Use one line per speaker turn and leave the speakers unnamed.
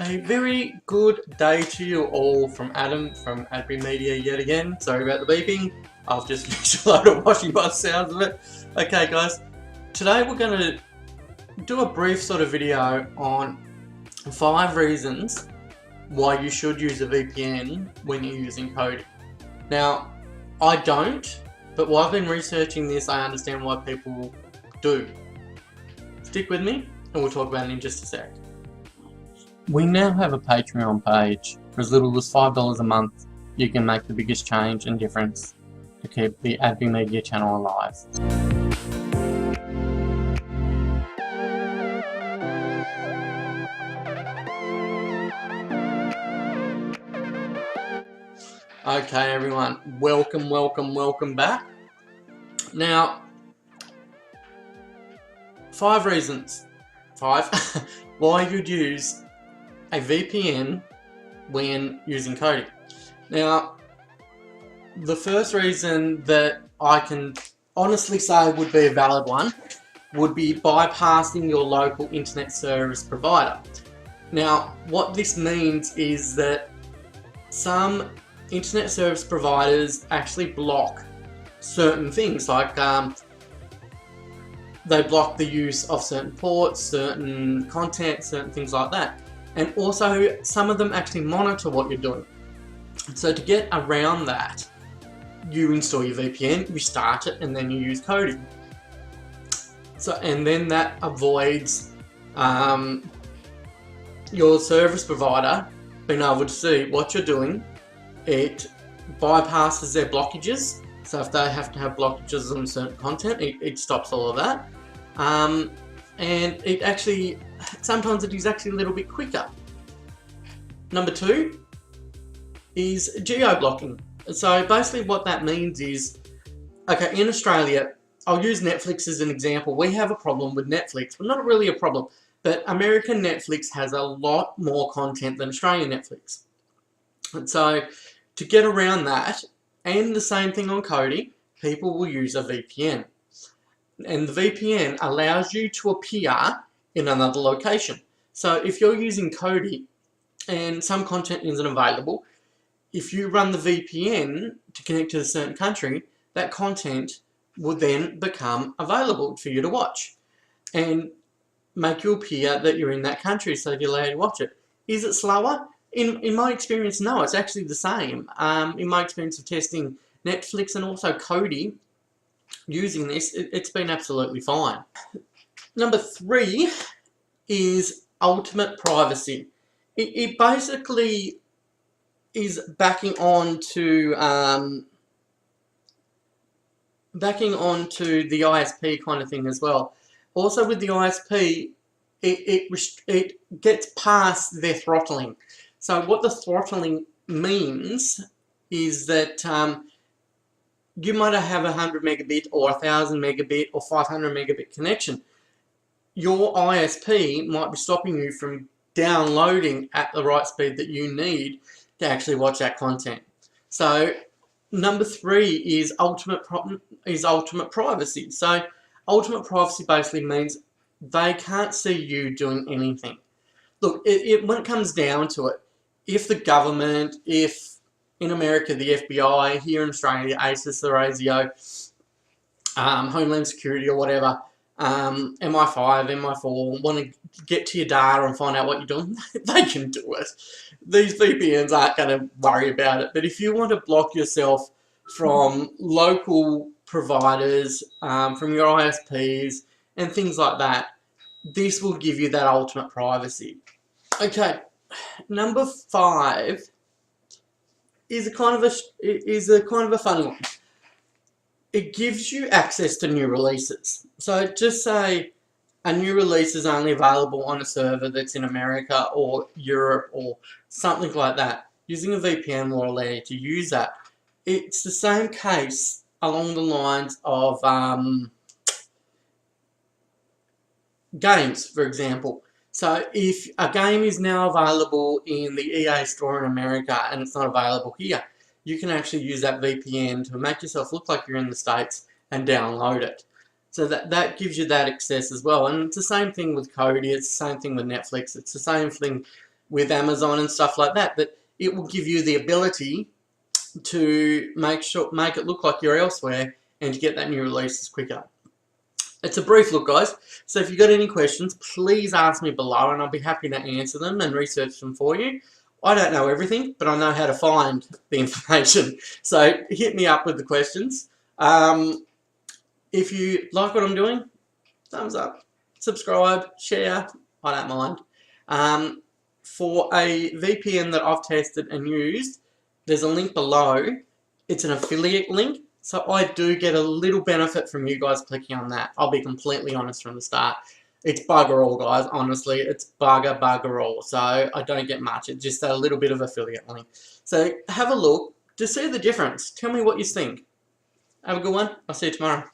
A very good day to you all from Adam from Admin Media yet again. Sorry about the beeping. I've just mixed a load of washing by the sounds of it. Okay guys, today we're going to do a brief sort of video on 5 reasons why you should use a VPN when you're using KODI. Now, I don't, but while I've been researching this, I understand why people do. Stick with me and we'll talk about it in just a sec. We now have a Patreon page. For as little as $5 a month, you can make the biggest change and difference to keep the Admin Media channel alive. Okay everyone, welcome back. Now, 5 reasons, why you'd use a VPN when using KODI. Now, the first reason that I can honestly say would be a valid one would be bypassing your local internet service provider. Now, what this means is that some internet service providers actually block certain things, like they block the use of certain ports, certain content, certain things like that. And also, some of them actually monitor what you're doing. So to get around that, you install your VPN, you start it, and then you use KODI. And then that avoids your service provider being able to see what you're doing. It bypasses their blockages. So if they have to have blockages on certain content, it stops all of that. And it actually, sometimes it is actually a little bit quicker. Number 2 is geo-blocking. So basically what that means is, okay, in Australia, I'll use Netflix as an example. We have a problem with Netflix, but not really a problem, but American Netflix has a lot more content than Australian Netflix. And so to get around that, and the same thing on KODI, people will use a VPN. And the VPN allows you to appear in another location. So if you're using KODI and some content isn't available, if you run the VPN to connect to a certain country, that content will then become available for you to watch and make you appear that you're in that country, so you're allowed to watch it. Is it slower? In my experience, no, it's actually the same. In my experience of testing Netflix and also KODI, using this, it's been absolutely fine. Number 3 is ultimate privacy. It basically is backing onto the ISP kind of thing as well. Also with the ISP, it gets past their throttling. So what the throttling means is that you might have 100 megabit or 1000 megabit or 500 megabit connection. Your ISP might be stopping you from downloading at the right speed that you need to actually watch that content. So number 3 is ultimate privacy. So ultimate privacy basically means they can't see you doing anything. Look, when it comes down to it, if the government, if in America the FBI, here in Australia ASIS or ASIO, Homeland Security or whatever, MI5, MI4, want to get to your data and find out what you're doing, they can do it. These VPNs aren't going to worry about it. But if you want to block yourself from local providers, from your ISPs and things like that, this will give you that ultimate privacy. Okay, number 5 is a kind of a funny one. It gives you access to new releases. So just say a new release is only available on a server that's in America or Europe or something like that. Using a VPN will allow you to use that. It's the same case along the lines of games, for example. So if a game is now available in the EA store in America and it's not available here, you can actually use that VPN to make yourself look like you're in the States and download it. So that gives you that access as well. And it's the same thing with KODI, it's the same thing with Netflix, it's the same thing with Amazon and stuff like that, that it will give you the ability to make it look like you're elsewhere and to get that new releases quicker. It's a brief look, guys. So if you've got any questions, please ask me below and I'll be happy to answer them and research them for you. I don't know everything, but I know how to find the information. So hit me up with the questions. If you like what I'm doing, thumbs up, subscribe, share, I don't mind. For a VPN that I've tested and used, there's a link below. It's an affiliate link. So I do get a little benefit from you guys clicking on that. I'll be completely honest from the start. It's bugger all, guys. Honestly, it's bugger all. So I don't get much. It's just a little bit of affiliate link. So have a look. Just see the difference. Tell me what you think. Have a good one. I'll see you tomorrow.